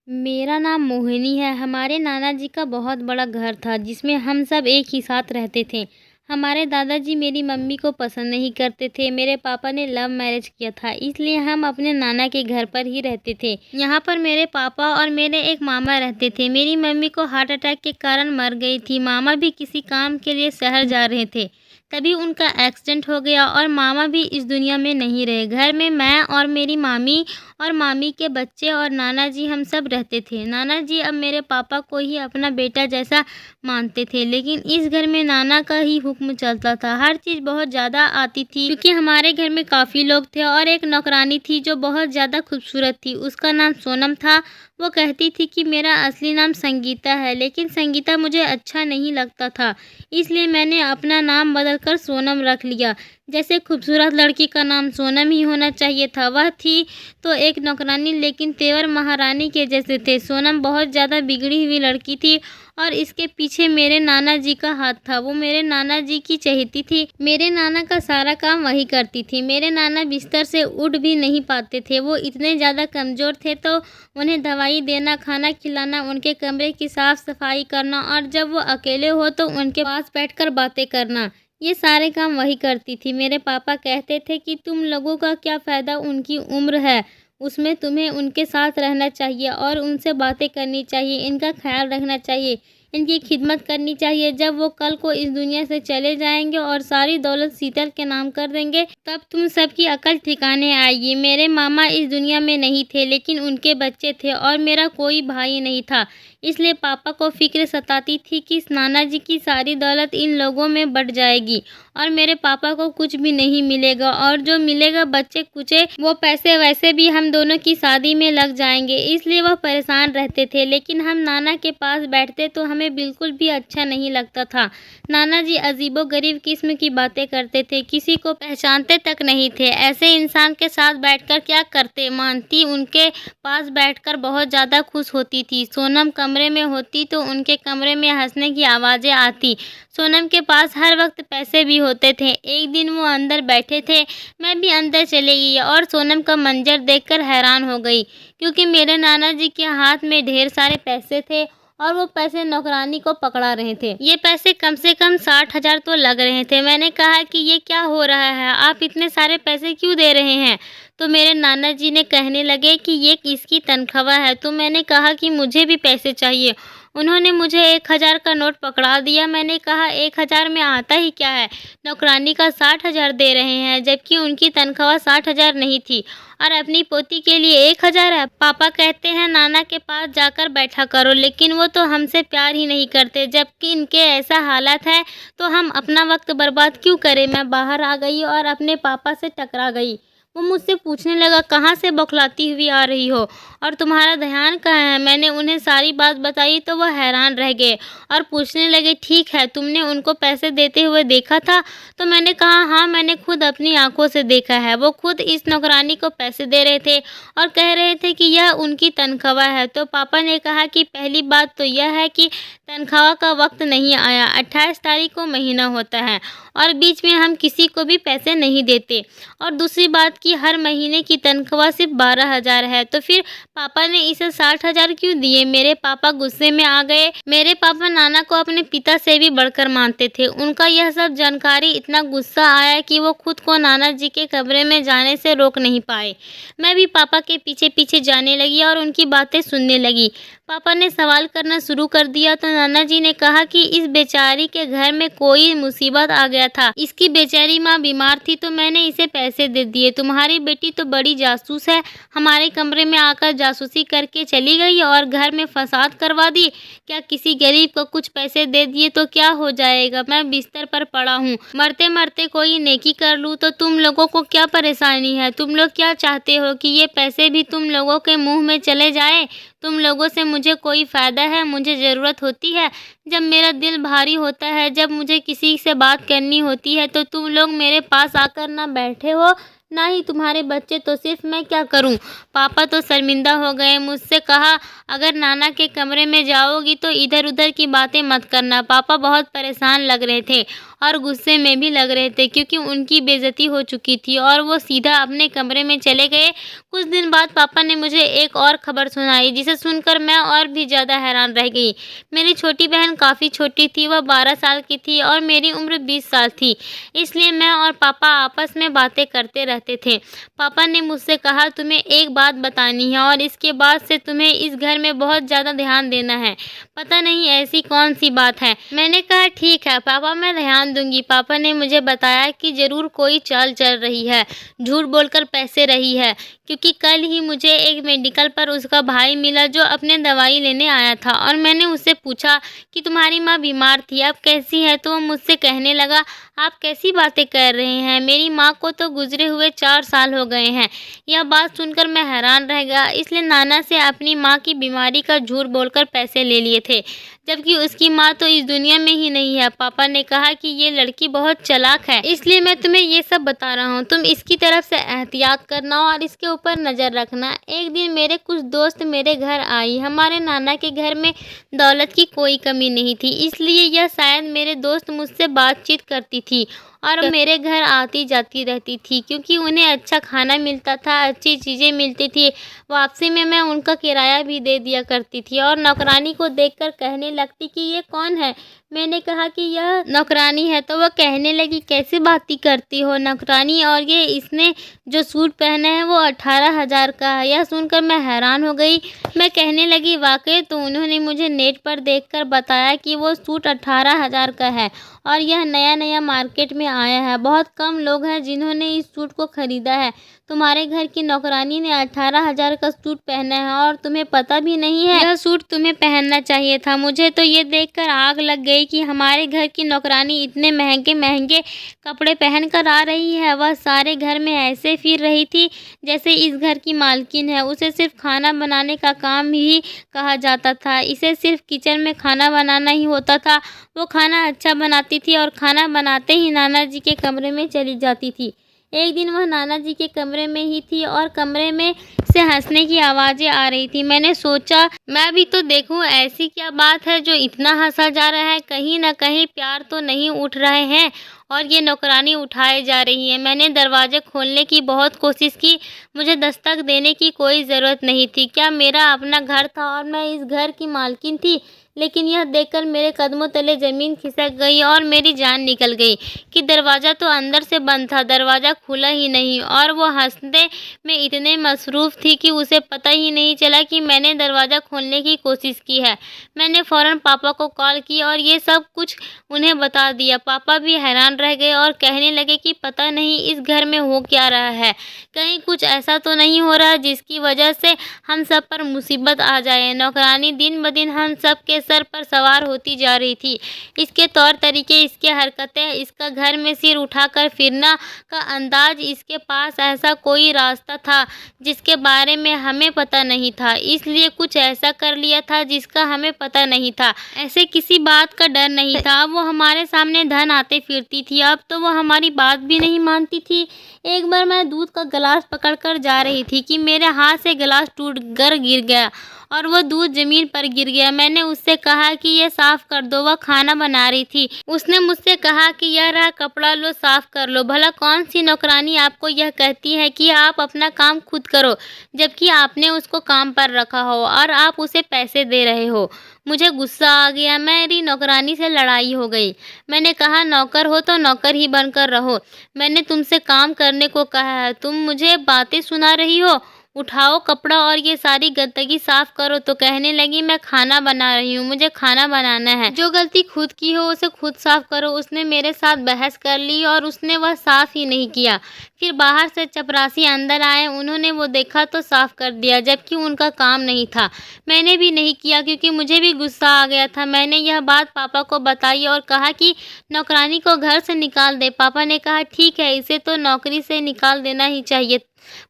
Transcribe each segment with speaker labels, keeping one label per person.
Speaker 1: मेरा नाम मोहिनी है। हमारे नाना जी का बहुत बड़ा घर था जिसमें हम सब एक ही साथ रहते थे। हमारे दादाजी मेरी मम्मी को पसंद नहीं करते थे। मेरे पापा ने लव मैरिज किया था, इसलिए हम अपने नाना के घर पर ही रहते थे। यहाँ पर मेरे पापा और मेरे एक मामा रहते थे। मेरी मम्मी को हार्ट अटैक के कारण मर गई थी। मामा भी किसी काम के लिए शहर जा रहे थे, तभी उनका एक्सीडेंट हो गया और मामा भी इस दुनिया में नहीं रहे। घर में मैं और मेरी मामी और मामी के बच्चे और नाना जी हम सब रहते थे। नाना जी अब मेरे पापा को ही अपना बेटा जैसा मानते थे, लेकिन इस घर में नाना का ही हुक्म चलता था। हर चीज़ बहुत ज़्यादा आती थी क्योंकि हमारे घर में काफ़ी लोग थे और एक नौकरानी थी जो बहुत ज़्यादा खूबसूरत थी। उसका नाम सोनम था। वो कहती थी कि मेरा असली नाम संगीता है, लेकिन संगीता मुझे अच्छा नहीं लगता था, इसलिए मैंने अपना नाम बदलकर सोनम रख लिया। जैसे खूबसूरत लड़की का नाम सोनम ही होना चाहिए था। वह थी तो एक नौकरानी, लेकिन तेवर महारानी के जैसे थे। सोनम बहुत ज़्यादा बिगड़ी हुई लड़की थी और इसके पीछे मेरे नाना जी का हाथ था। वो मेरे नाना जी की चहेती थी। मेरे नाना का सारा काम वही करती थी। मेरे नाना बिस्तर से उठ भी नहीं पाते थे। वो इतने ज़्यादा कमज़ोर थे, तो उन्हें दवाई देना, खाना खिलाना, उनके कमरे की साफ़ सफाई करना और जब वो अकेले हो तो उनके पास बैठकर बातें करना, ये सारे काम वही करती थी। मेरे पापा कहते थे कि तुम लोगों का क्या फ़ायदा, उनकी उम्र है, उसमें तुम्हें उनके साथ रहना चाहिए और उनसे बातें करनी चाहिए, इनका ख्याल रखना चाहिए, इनकी खिदमत करनी चाहिए। जब वो कल को इस दुनिया से चले जाएंगे और सारी दौलत शीतल के नाम कर देंगे, तब तुम सबकी अकल ठिकाने आएगी। मेरे मामा इस दुनिया में नहीं थे, लेकिन उनके बच्चे थे और मेरा कोई भाई नहीं था, इसलिए पापा को फिक्र सताती थी कि नाना जी की सारी दौलत इन लोगों में बट जाएगी और मेरे पापा को कुछ भी नहीं मिलेगा, और जो मिलेगा बच्चे कुचे वो पैसे वैसे भी हम दोनों की शादी में लग जाएंगे। इसलिए वह परेशान रहते थे। लेकिन हम नाना के पास बैठते तो हमें बिल्कुल भी अच्छा नहीं लगता था। नाना जी अजीबोगरीब किस्म की बातें करते थे, किसी को पहचानते तक नहीं थे। ऐसे इंसान के साथ बैठकर क्या करते। मानती उनके पास बैठकर बहुत ज़्यादा खुश होती थी। सोनम कमरे में होती तो उनके कमरे में हंसने की आवाज़ें आती। सोनम के पास हर वक्त पैसे भी होते थे। एक दिन वो अंदर बैठे थे, मैं भी अंदर चली गई और सोनम का मंजर देखकर हैरान हो गई, क्योंकि मेरे नाना जी के हाथ में ढेर सारे पैसे थे और वो पैसे नौकरानी को पकड़ा रहे थे। ये पैसे कम से कम 60,000 तो लग रहे थे। मैंने कहा कि ये क्या हो रहा है, आप इतने सारे पैसे क्यों दे रहे हैं? तो मेरे नाना जी ने कहने लगे कि ये इसकी तनख्वाह है। तो मैंने कहा कि मुझे भी पैसे चाहिए। उन्होंने मुझे 1,000 का नोट पकड़ा दिया। मैंने कहा 1,000 में आता ही क्या है, नौकरानी का 60,000 दे रहे हैं, जबकि उनकी तनख्वाह 60,000 नहीं थी और अपनी पोती के लिए 1,000 है। पापा कहते हैं नाना के पास जाकर बैठा करो, लेकिन वो तो हमसे प्यार ही नहीं करते। जबकि इनके ऐसा हालत है तो हम अपना वक्त बर्बाद क्यों करें। मैं बाहर आ गई और अपने पापा से टकरा गई। वो मुझसे पूछने लगा, कहाँ से बौखलाती हुई आ रही हो और तुम्हारा ध्यान कहाँ है। मैंने उन्हें सारी बात बताई तो वह हैरान रह गए और पूछने लगे, ठीक है, तुमने उनको पैसे देते हुए देखा था? तो मैंने कहा, हाँ, मैंने खुद अपनी आंखों से देखा है। वो खुद इस नौकरानी को पैसे दे रहे थे और कह रहे थे कि यह उनकी तनख्वाह है। तो पापा ने कहा कि पहली बात तो यह है कि तनख्वाह का वक्त नहीं आया, 28 तारीख को महीना होता है और बीच में हम किसी को भी पैसे नहीं देते। और दूसरी बात कि हर महीने की तनख्वाह सिर्फ 12,000 है। तो फिर पापा ने इसे 60,000 क्यों दिए? मेरे पापा गुस्से में आ गए। मेरे पापा नाना को अपने पिता से भी बढ़कर मानते थे। उनका यह सब जानकारी इतना गुस्सा आया कि वो खुद को नाना जी के कमरे में जाने से रोक नहीं पाए। मैं भी पापा के पीछे पीछे जाने लगी और उनकी बातें सुनने लगी। पापा ने सवाल करना शुरू कर दिया तो नाना जी ने कहा कि इस बेचारी के घर में कोई मुसीबत आ गया था। इसकी बेचारी माँ बीमार थी तो मैंने इसे पैसे दे दिए। तुम्हारी बेटी तो बड़ी जासूस है, हमारे कमरे में आकर जासूसी करके चली गई और घर में फसाद करवा दी। क्या किसी गरीब को कुछ पैसे दे दिए तो क्या हो जाएगा? मैं बिस्तर पर पड़ा हूँ, मरते मरते कोई नेकी कर लूँ तो तुम लोगों को क्या परेशानी है? तुम लोग क्या चाहते हो कि ये पैसे भी तुम लोगों के मुँह में चले जाए? तुम लोगों से मुझे कोई फ़ायदा है? मुझे ज़रूरत होती है, जब मेरा दिल भारी होता है, जब मुझे किसी से बात करनी होती है तो तुम लोग मेरे पास आकर ना बैठे हो, ना ही तुम्हारे बच्चे, तो सिर्फ मैं क्या करूं? पापा तो शर्मिंदा हो गए, मुझसे कहा अगर नाना के कमरे में जाओगी तो इधर उधर की बातें मत करना। पापा बहुत परेशान लग रहे थे और गुस्से में भी लग रहे थे क्योंकि उनकी बेइज्जती हो चुकी थी और वो सीधा अपने कमरे में चले गए। कुछ दिन बाद पापा ने मुझे एक और खबर सुनाई जिसे सुनकर मैं और भी ज़्यादा हैरान रह गई। मेरी छोटी बहन काफ़ी छोटी थी, वह 12 साल की थी और मेरी उम्र 20 साल थी। इसलिए मैं और पापा आपस में बातें करते रहते थे। पापा ने मुझसे कहा तुम्हें एक बात बतानी है और इसके बाद से तुम्हें इस घर में बहुत ज़्यादा ध्यान देना है। पता नहीं ऐसी कौन सी बात है। मैंने कहा ठीक है पापा, मैं ध्यान दूंगी। पापा ने मुझे बताया कि ज़रूर कोई चाल चल रही है, झूठ बोलकर पैसे रही है, क्योंकि कल ही मुझे एक मेडिकल पर उसका भाई मिला जो अपने दवाई लेने आया था और मैंने उससे पूछा कि तुम्हारी माँ बीमार थी, अब कैसी है? तो वो मुझसे कहने लगा आप कैसी बातें कर रहे हैं, मेरी माँ को तो गुजरे हुए 4 साल हो गए हैं। यह बात सुनकर मैं हैरान रह गया। इसलिए नाना से अपनी माँ की बीमारी का झूठ बोलकर पैसे ले लिए थे, जबकि उसकी माँ तो इस दुनिया में ही नहीं है। पापा ने कहा कि ये लड़की बहुत चालाक है, इसलिए मैं तुम्हें ये सब बता रहा हूँ। तुम इसकी तरफ से एहतियात करना और इसके ऊपर नज़र रखना। एक दिन मेरे कुछ दोस्त मेरे घर आई। हमारे नाना के घर में दौलत की कोई कमी नहीं थी, इसलिए यह शायद मेरे दोस्त मुझसे बातचीत करती थी और मेरे घर आती जाती रहती थी क्योंकि उन्हें अच्छा खाना मिलता था, अच्छी चीज़ें मिलती थी। वापसी में मैं उनका किराया भी दे दिया करती थी और नौकरानी को देखकर कहने लगती कि ये कौन है। मैंने कहा कि यह नौकरानी है, तो वह कहने लगी कैसे बातें करती हो नौकरानी, और ये इसने जो सूट पहना है वो 18,000 का है। यह सुनकर मैं हैरान हो गई। मैं कहने लगी वाकई? तो उन्होंने मुझे नेट पर देखकर बताया कि वो सूट 18,000 का है और यह नया नया मार्केट में आया है। बहुत कम लोग हैं जिन्होंने इस सूट को खरीदा है। तुम्हारे घर की नौकरानी ने 18,000 का सूट पहना है और तुम्हें पता भी नहीं है। यह सूट तुम्हें पहनना चाहिए था। मुझे तो ये देखकर आग लग गई कि हमारे घर की नौकरानी इतने महंगे महंगे कपड़े पहन कर आ रही है। वह सारे घर में ऐसे फिर रही थी जैसे इस घर की मालकिन है। उसे सिर्फ खाना बनाने का काम ही कहा जाता था, इसे सिर्फ किचन में खाना बनाना ही होता था। वो खाना अच्छा बनाती थी और खाना बनाते ही नाना जी के कमरे में चली जाती थी। एक दिन वह नाना जी के कमरे में ही थी और कमरे में से हंसने की आवाज़ें आ रही थी। मैंने सोचा मैं भी तो देखूं ऐसी क्या बात है जो इतना हंसा जा रहा है। कहीं ना कहीं प्यार तो नहीं उठ रहे हैं और ये नौकरानी उठाए जा रही है। मैंने दरवाज़ा खोलने की बहुत कोशिश की, मुझे दस्तक देने की कोई ज़रूरत नहीं थी। क्या मेरा अपना घर था और मैं इस घर की मालकिन थी? लेकिन यह देखकर मेरे कदमों तले ज़मीन खिसक गई और मेरी जान निकल गई कि दरवाज़ा तो अंदर से बंद था, दरवाज़ा खुला ही नहीं। और वो हंसने में इतने मसरूफ़ थी कि उसे पता ही नहीं चला कि मैंने दरवाज़ा खोलने की कोशिश की है। मैंने फ़ौरन पापा को कॉल की और ये सब कुछ उन्हें बता दिया। पापा भी हैरान रह गए और कहने लगे कि पता नहीं इस घर में हो क्या रहा है, कहीं कुछ ऐसा तो नहीं हो रहा जिसकी वजह से हम सब पर मुसीबत आ जाए। नौकरानी दिन ब दिन हम सब के सर पर सवार होती जा रही थी। इसके तौर तरीके, इसके हरकतें, इसका घर में सिर उठाकर फिरना का अंदाज, इसके पास ऐसा कोई रास्ता था जिसके बारे में हमें पता नहीं था, इसलिए कुछ ऐसा कर लिया था जिसका हमें पता नहीं था। ऐसे किसी बात का डर नहीं था। वो हमारे सामने धन आते फिरती थी, अब तो वो हमारी बात भी नहीं मानती थी। एक बार मैं दूध का गिलास पकड़कर जा रही थी कि मेरे हाथ से गिलास टूट कर गिर गया और वो दूध जमीन पर गिर गया। मैंने उससे कहा कि ये साफ कर दो। वह खाना बना रही थी। उसने मुझसे कहा कि यह रहा कपड़ा, लो साफ कर लो। भला कौन सी नौकरानी आपको यह कहती है कि आप अपना काम खुद करो, जबकि आपने उसको काम पर रखा हो और आप उसे पैसे दे रहे हो। मुझे गुस्सा आ गया। मेरी नौकरानी से लड़ाई हो गई। मैंने कहा नौकर हो तो नौकर ही बनकर रहो। मैंने तुमसे काम करने को कहा है, तुम मुझे बातें सुना रही हो। उठाओ कपड़ा और ये सारी गंदगी साफ करो। तो कहने लगी मैं खाना बना रही हूँ, मुझे खाना बनाना है, जो गलती खुद की हो उसे खुद साफ करो। उसने मेरे साथ बहस कर ली और उसने वह साफ ही नहीं किया। फिर बाहर से चपरासी अंदर आए, उन्होंने वो देखा तो साफ कर दिया, जबकि उनका काम नहीं था। मैंने भी नहीं किया क्योंकि मुझे भी गुस्सा आ गया था। मैंने यह बात पापा को बताई और कहा कि नौकरानी को घर से निकाल दे। पापा ने कहा ठीक है, इसे तो नौकरी से निकाल देना ही चाहिए।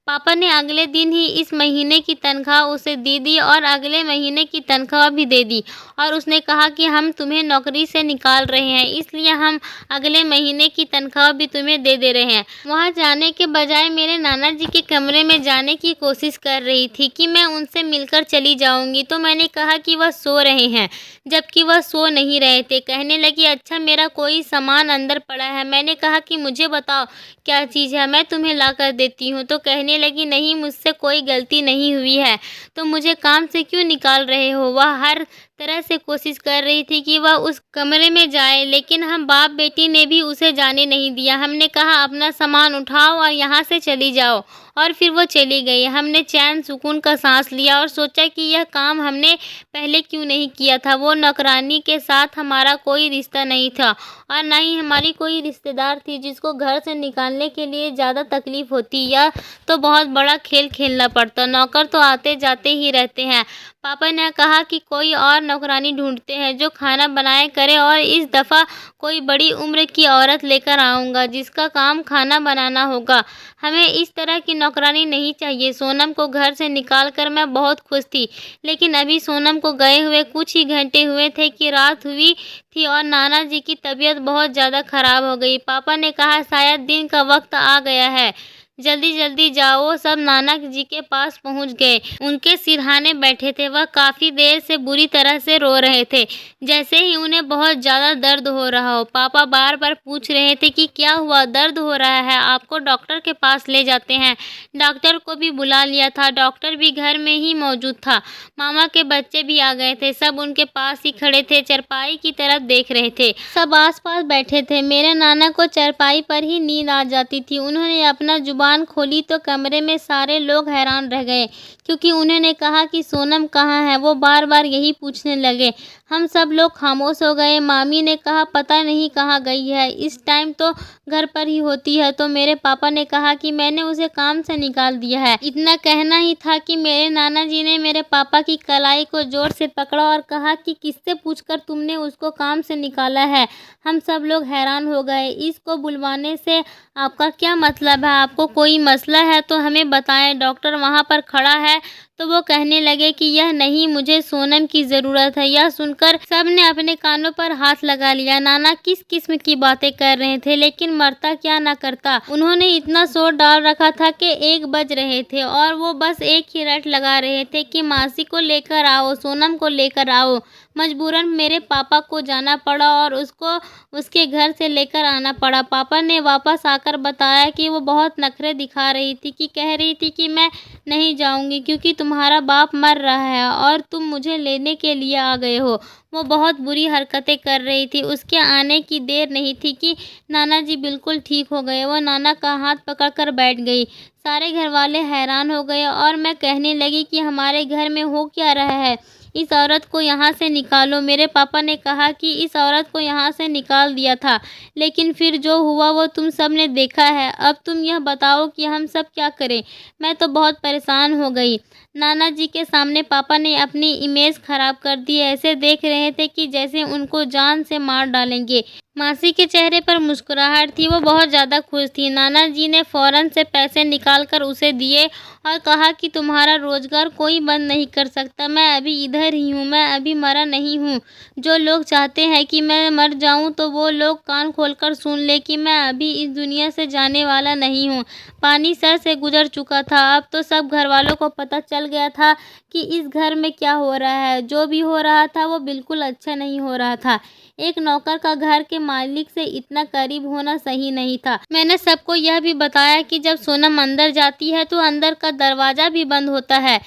Speaker 1: पापा ने अगले दिन ही इस महीने की तनख्वाह उसे दे दी और अगले महीने की तनख्वाह भी दे दी और उसने कहा कि हम तुम्हें नौकरी से निकाल रहे हैं, इसलिए हम अगले महीने की तनख्वाह भी तुम्हें दे रहे हैं। वहाँ जाने के बजाय मेरे नाना जी के कमरे में जाने की कोशिश कर रही थी कि मैं उनसे मिलकर चली जाऊंगी, तो मैंने कहा कि वह सो रहे हैं, जबकि वह सो नहीं रहे थे। कहने लगी, अच्छा मेरा कोई सामान अंदर पड़ा है। मैंने कहा कि मुझे बताओ क्या चीज़ है, मैं तुम्हें ला कर देती हूँ। तो कहने लगी, नहीं मुझसे कोई गलती नहीं हुई है, तो मुझे काम से क्यों निकाल रहे हो। वह हर तरह से कोशिश कर रही थी कि वह उस कमरे में जाए, लेकिन हम बाप बेटी ने भी उसे जाने नहीं दिया। हमने कहा अपना सामान उठाओ और यहाँ से चली जाओ, और फिर वो चली गई। हमने चैन सुकून का सांस लिया और सोचा कि यह काम हमने पहले क्यों नहीं किया था। वो नौकरानी के साथ हमारा कोई रिश्ता नहीं था और ना ही हमारी कोई रिश्तेदार थी जिसको घर से निकालने के लिए ज़्यादा तकलीफ होती या तो बहुत बड़ा खेल खेलना पड़ता। नौकर तो आते जाते ही रहते हैं। पापा ने कहा कि कोई और नौकरानी ढूंढते हैं जो खाना बनाए करे, और इस दफ़ा कोई बड़ी उम्र की औरत लेकर आऊँगा जिसका काम खाना बनाना होगा। हमें इस तरह की नौकरानी नहीं चाहिए। सोनम को घर से निकाल कर मैं बहुत खुश थी, लेकिन अभी सोनम को गए हुए कुछ ही घंटे हुए थे कि रात हुई थी और नाना जी की तबीयत बहुत ज़्यादा खराब हो गई। पापा ने कहा शायद दिन का वक्त आ गया है, जल्दी जल्दी जाओ। सब नाना जी के पास पहुंच गए। उनके सिरहाने बैठे थे। वह काफ़ी देर से बुरी तरह से रो रहे थे, जैसे ही उन्हें बहुत ज़्यादा दर्द हो रहा हो। पापा बार बार पूछ रहे थे कि क्या हुआ, दर्द हो रहा है, आपको डॉक्टर के पास ले जाते हैं। डॉक्टर को भी बुला लिया था, डॉक्टर भी घर में ही मौजूद था। मामा के बच्चे भी आ गए थे, सब उनके पास ही खड़े थे, चरपाई की तरफ देख रहे थे। सब आस पास बैठे थे। मेरे नाना को चरपाई पर ही नींद आ जाती थी। उन्होंने अपना जुबान खोली तो कमरे में सारे लोग हैरान रह गए, क्योंकि उन्होंने कहा कि सोनम कहाँ है। वो बार बार यही पूछने लगे। हम सब लोग खामोश हो गए। मामी ने कहा पता नहीं कहाँ गई है, इस टाइम तो घर पर ही होती है। तो मेरे पापा ने कहा कि मैंने उसे काम से निकाल दिया है। इतना कहना ही था कि मेरे नाना जी ने मेरे पापा की कलाई को जोर से पकड़ा और कहा कि किससे पूछकर तुमने उसको काम से निकाला है। हम सब लोग हैरान हो गए। इसको बुलवाने से आपका क्या मतलब है? आपको कोई मसला है तो हमें बताएं। डॉक्टर वहाँ पर खड़ा है। तो वो कहने लगे कि यह नहीं, मुझे सोनम की ज़रूरत है। यह सुनकर सब ने अपने कानों पर हाथ लगा लिया। नाना किस किस्म की बातें कर रहे थे, लेकिन मरता क्या ना करता। उन्होंने इतना शोर डाल रखा था कि 1 बज रहे थे और वो बस एक ही रट लगा रहे थे कि मासी को लेकर आओ, सोनम को लेकर आओ। मजबूरन मेरे पापा को जाना पड़ा और उसको उसके घर से लेकर आना पड़ा। पापा ने वापस आकर बताया कि वो बहुत नखरे दिखा रही थी, कि कह रही थी कि मैं नहीं जाऊंगी क्योंकि तुम्हारा बाप मर रहा है और तुम मुझे लेने के लिए आ गए हो। वो बहुत बुरी हरकतें कर रही थी। उसके आने की देर नहीं थी कि नाना जी बिल्कुल ठीक हो गए। वो नाना का हाथ पकड़कर बैठ गई। सारे घर वाले हैरान हो गए और मैं कहने लगी कि हमारे घर में हो क्या रहा है, इस औरत को यहाँ से निकालो। मेरे पापा ने कहा कि इस औरत को यहाँ से निकाल दिया था, लेकिन फिर जो हुआ वो तुम सब ने देखा है। अब तुम यह बताओ कि हम सब क्या करें। मैं तो बहुत परेशान हो गई। नाना जी के सामने पापा ने अपनी इमेज खराब कर दी। ऐसे देख रहे थे कि जैसे उनको जान से मार डालेंगे। मासी के चेहरे पर मुस्कुराहट थी, वो बहुत ज़्यादा खुश थी। नाना जी ने फ़ौरन से पैसे निकालकर उसे दिए और कहा कि तुम्हारा रोज़गार कोई बंद नहीं कर सकता। मैं अभी इधर ही हूँ, मैं अभी मरा नहीं हूँ। जो लोग चाहते हैं कि मैं मर जाऊँ तो वो लोग कान खोलकर सुन ले कि मैं अभी इस दुनिया से जाने वाला नहीं हूँ। पानी सर से गुजर चुका था। अब तो सब घर वालों को पता चल गया था कि इस घर में क्या हो रहा है। जो भी हो रहा था वो बिल्कुल अच्छा नहीं हो रहा था। एक नौकर का घर के मालिक से इतना करीब होना सही नहीं था। मैंने सबको यह भी बताया कि जब सोनम अंदर जाती है तो अंदर का दरवाज़ा भी बंद होता है।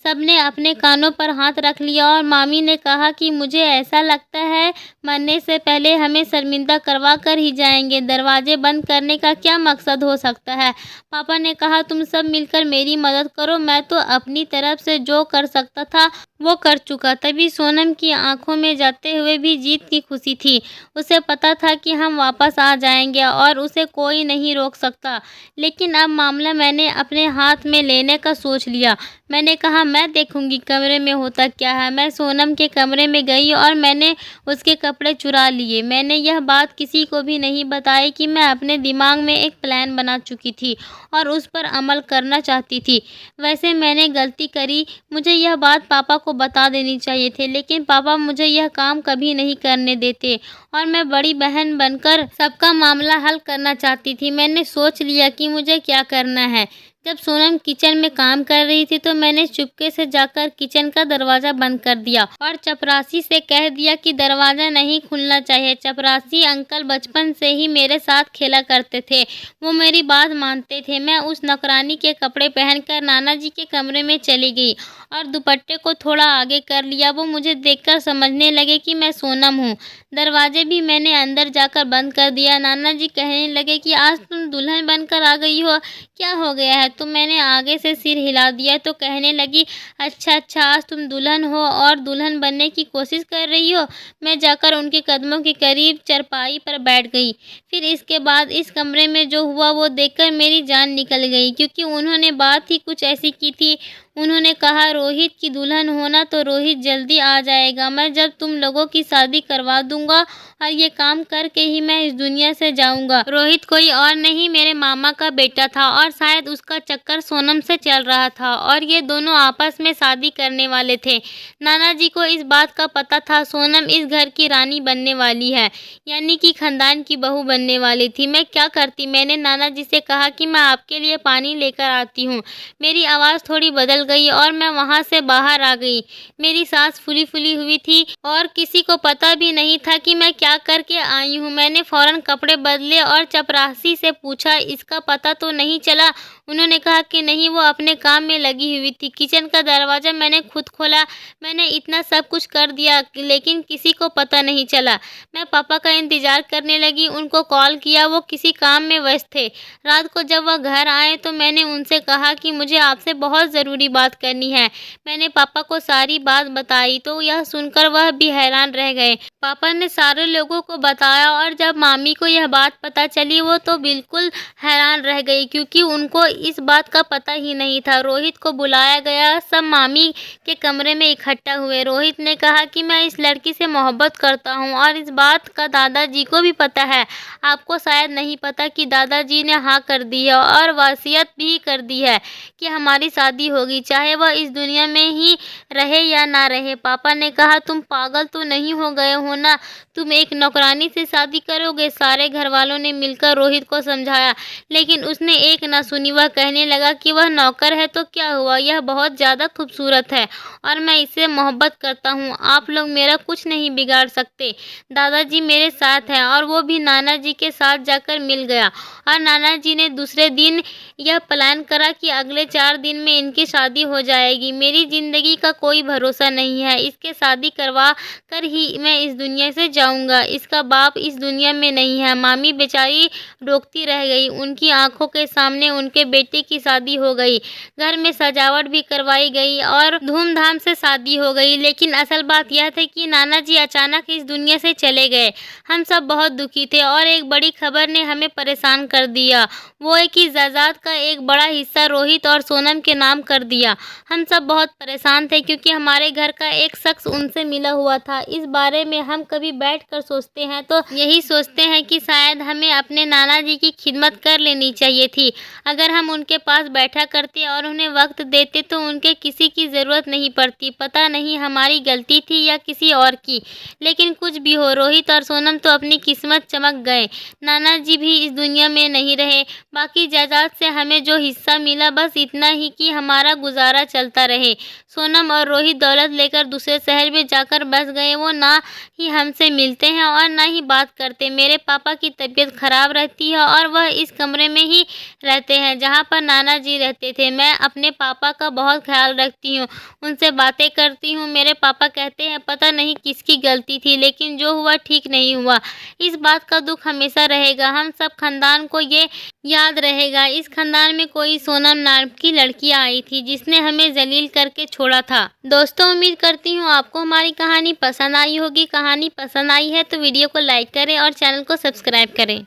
Speaker 1: सबने अपने कानों पर हाथ रख लिया और मामी ने कहा कि मुझे ऐसा लगता है मरने से पहले हमें शर्मिंदा करवा कर ही जाएंगे। दरवाजे बंद करने का क्या मकसद हो सकता है? पापा ने कहा तुम सब मिलकर मेरी मदद करो। मैं तो अपनी तरफ से जो कर सकता था वो कर चुका। तभी सोनम की आंखों में जाते हुए भी जीत की खुशी थी। उसे पता था कि हम वापस आ जाएंगे और उसे कोई नहीं रोक सकता। लेकिन अब मामला मैंने अपने हाथ में लेने का सोच लिया। मैंने कहा, मैं देखूंगी कमरे में होता क्या है। मैं सोनम के कमरे में गई और मैंने उसके कपड़े चुरा लिए। मैंने यह बात किसी को भी नहीं बताई कि मैं अपने दिमाग में एक प्लान बना चुकी थी और उस पर अमल करना चाहती थी। वैसे मैंने गलती करी। मुझे यह बात पापा को बता देनी चाहिए थी, लेकिन पापा मुझे यह काम कभी नहीं करने देते और मैं बड़ी बहन बनकर सबका मामला हल करना चाहती थी। मैंने सोच लिया कि मुझे क्या करना है। जब सोनम किचन में काम कर रही थी तो मैंने चुपके से जाकर किचन का दरवाज़ा बंद कर दिया और चपरासी से कह दिया कि दरवाज़ा नहीं खुलना चाहिए। चपरासी अंकल बचपन से ही मेरे साथ खेला करते थे। वो मेरी बात मानते थे। मैं उस नौकरानी के कपड़े पहनकर नाना जी के कमरे में चली गई और दुपट्टे को थोड़ा आगे कर लिया। वो मुझे देखकर समझने लगे कि मैं सोनम हूँ। दरवाजे भी मैंने अंदर जाकर बंद कर दिया। नाना जी कहने लगे कि आज तुम दुल्हन बनकर आ गई हो, क्या हो गया है? तो मैंने आगे से सिर हिला दिया। तो कहने लगी, अच्छा अच्छा, आज तुम दुल्हन हो और दुल्हन बनने की कोशिश कर रही हो। मैं जाकर उनके कदमों के करीब चारपाई पर बैठ गई। फिर इसके बाद इस कमरे में जो हुआ वो देखकर मेरी जान निकल गई, क्योंकि उन्होंने बात ही कुछ ऐसी की थी। उन्होंने कहा, रोहित की दुल्हन होना तो रोहित जल्दी आ जाएगा। मैं जब तुम लोगों की शादी करवा दूंगा और ये काम करके ही मैं इस दुनिया से जाऊंगा। रोहित कोई और नहीं, मेरे मामा का बेटा था और शायद उसका चक्कर सोनम से चल रहा था और ये दोनों आपस में शादी करने वाले थे। नाना जी को इस बात का पता था। सोनम इस घर की रानी बनने वाली है, यानी कि खानदान की बहू बनने वाली थी। मैं क्या करती? मैंने नाना जी से कहा कि मैं आपके लिए पानी लेकर आती हूँ। मेरी आवाज़ थोड़ी बदल गई और मैं वहाँ से बाहर आ गई। मेरी सांस फूली फूली हुई थी और किसी को पता भी नहीं था कि मैं क्या करके आई हूँ। मैंने फौरन कपड़े बदले और चपरासी से पूछा, इसका पता तो नहीं चला? उन्होंने कहा कि नहीं, वो अपने काम में लगी हुई थी। किचन का दरवाज़ा मैंने खुद खोला। मैंने इतना सब कुछ कर दिया लेकिन किसी को पता नहीं चला। मैं पापा का इंतज़ार करने लगी। उनको कॉल किया, वो किसी काम में व्यस्त थे। रात को जब वह घर आए तो मैंने उनसे कहा कि मुझे आपसे बहुत ज़रूरी बात करनी है। मैंने पापा को सारी बात बताई तो यह सुनकर वह भी हैरान रह गए। पापा ने सारे लोगों को बताया और जब मामी को यह बात पता चली वो तो बिल्कुल हैरान रह गई, क्योंकि उनको इस बात का पता ही नहीं था। रोहित को बुलाया गया। सब मामी के कमरे में इकट्ठा हुए। रोहित ने कहा कि मैं इस लड़की से मोहब्बत करता हूँ और इस बात का दादाजी को भी पता है। आपको शायद नहीं पता कि दादाजी ने हाँ कर दी है और वसीयत भी कर दी है कि हमारी शादी होगी, चाहे वह इस दुनिया में ही रहे या ना रहे। पापा ने कहा, तुम पागल तो नहीं हो गए हो ना? तुम एक नौकरानी से शादी करोगे? सारे घर वालों ने मिलकर रोहित को समझाया, लेकिन उसने एक ना सुनी। वह कहने लगा कि वह नौकर है तो क्या हुआ, यह बहुत ज़्यादा खूबसूरत है और मैं इससे मोहब्बत करता हूँ। आप लोग मेरा कुछ नहीं बिगाड़ सकते। दादाजी मेरे साथ हैं। और वो भी नाना जी के साथ जाकर मिल गया और नाना जी ने दूसरे दिन यह प्लान करा कि अगले 4 दिन में इनकी शादी हो जाएगी। मेरी ज़िंदगी का कोई भरोसा नहीं है। इसके शादी करवा कर ही मैं इस दुनिया से जाऊंगा। इसका बाप इस दुनिया में नहीं है। मामी बेचारी रोकती रह गई। उनकी आंखों के सामने उनके बेटे की शादी हो गई। घर में सजावट भी करवाई गई और धूमधाम से शादी हो गई। लेकिन असल बात यह थी कि नाना जी अचानक इस दुनिया से चले गए। हम सब बहुत दुखी थे और एक बड़ी खबर ने हमें परेशान कर दिया। वो है कि जायदाद का एक बड़ा हिस्सा रोहित और सोनम के नाम कर दिया। हम सब बहुत परेशान थे क्योंकि हमारे घर का एक शख्स उनसे मिला हुआ था। इस बारे में हम कभी बैठकर सोचते हैं तो यही सोचते हैं कि शायद हमें अपने नाना जी की खिदमत कर लेनी चाहिए थी। अगर हम उनके पास बैठा करते और उन्हें वक्त देते तो उनके किसी की ज़रूरत नहीं पड़ती। पता नहीं हमारी गलती थी या किसी और की, लेकिन कुछ भी हो, रोहित और सोनम तो अपनी किस्मत चमक गए। नाना जी भी इस दुनिया में नहीं रहे। बाकी जायदाद से हमें जो हिस्सा मिला बस इतना ही कि हमारा गुजारा चलता रहे। सोनम और रोहित दौलत लेकर दूसरे शहर में जाकर बस गए। वो ना ही हमसे मिलते हैं और ना ही बात करते। मेरे पापा की तबीयत खराब रहती है और वह इस कमरे में ही रहते हैं जहाँ पर नाना जी रहते थे। मैं अपने पापा का बहुत ख्याल रखती हूँ, उनसे बातें करती हूँ। मेरे पापा कहते हैं पता नहीं किसकी गलती थी, लेकिन जो हुआ ठीक नहीं हुआ। इस बात का दुख हमेशा रहेगा। हम सब खानदान को ये याद रहेगा, इस खानदान में कोई सोनम नाम की लड़की आई थी जिसने हमें जलील करके छोड़ा था। दोस्तों, उम्मीद करती हूँ आपको हमारी कहानी पसंद आई होगी। कहानी पसंद आई है तो वीडियो को लाइक करें और चैनल को सब्सक्राइब करें।